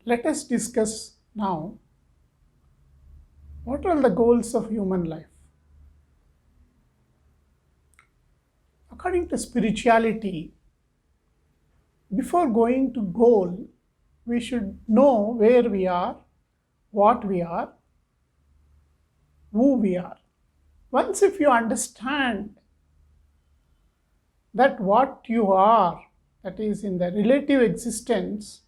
Let us discuss now what are the goals of human life. According to spirituality, before going to goal, we should know where we are, what we are, who we are. Once if you understand that what you are, that is in the relative existence,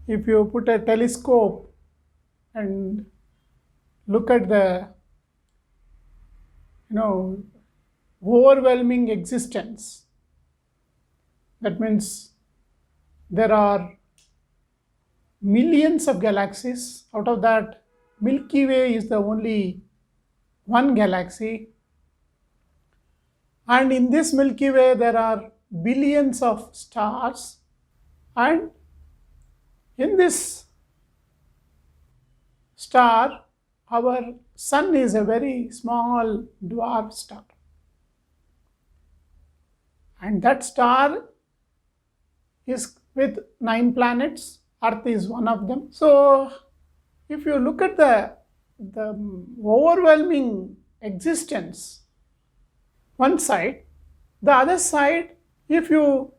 if you put a telescope and look at the overwhelming existence, that means there are millions of galaxies. Out of that, Milky Way is the only one galaxy, and in this Milky Way there are billions of stars, and in this star our sun is a very small dwarf star, and that star is with 9 planets. Earth is one of them. So if you look at the overwhelming existence one side, the other side, if you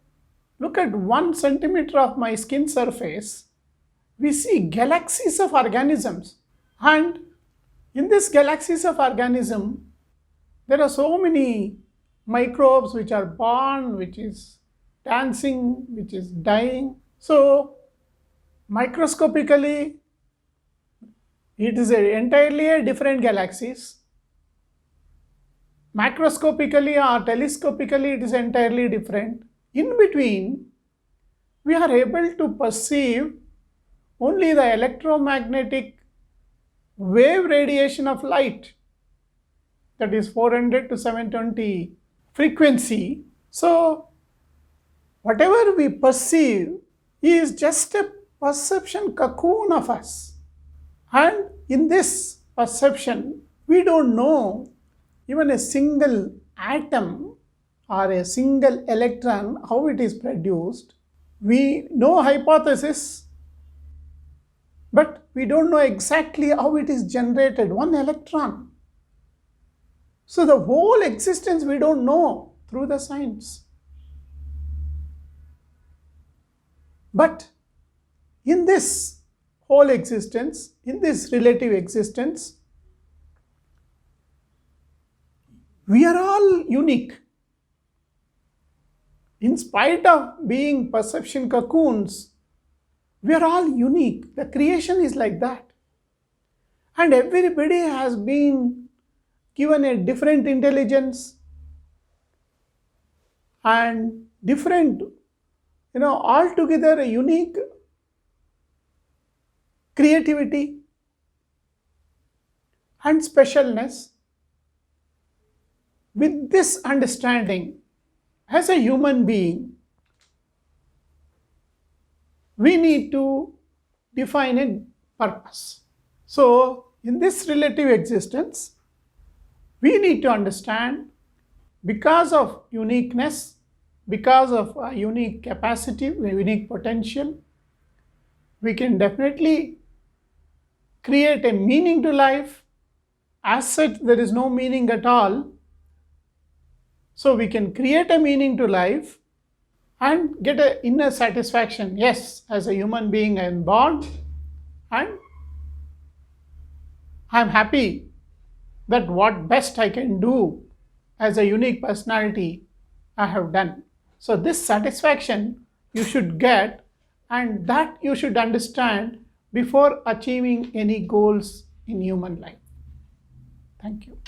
look at 1 centimeter of my skin surface, we see galaxies of organisms, and in this galaxies of organism there are so many microbes which are born, which is dancing, which is dying. So microscopically it is entirely a different galaxies. Macroscopically or telescopically it is entirely different. In between, we are able to perceive only the electromagnetic wave radiation of light, that is 400 to 720 frequency. So whatever we perceive is just a perception cocoon of us, and in this perception we don't know even a single atom or a single electron, how it is produced. We know hypothesis, but we don't know exactly how it is generated, one electron. So the whole existence we don't know through the science. But in this whole existence, in this relative existence, we are all unique. In spite of being perception cocoons, we are all unique. The creation is like that. And everybody has been given a different intelligence and different, altogether a unique creativity and specialness. With this understanding, as a human being, we need to define a purpose. So in this relative existence, we need to understand, because of uniqueness, because of a unique capacity, a unique potential, we can definitely create a meaning to life. As such, there is no meaning at all. So we can create a meaning to life and get an inner satisfaction. Yes, as a human being I am born and I am happy that what best I can do as a unique personality I have done. So this satisfaction you should get, and that you should understand before achieving any goals in human life. Thank you.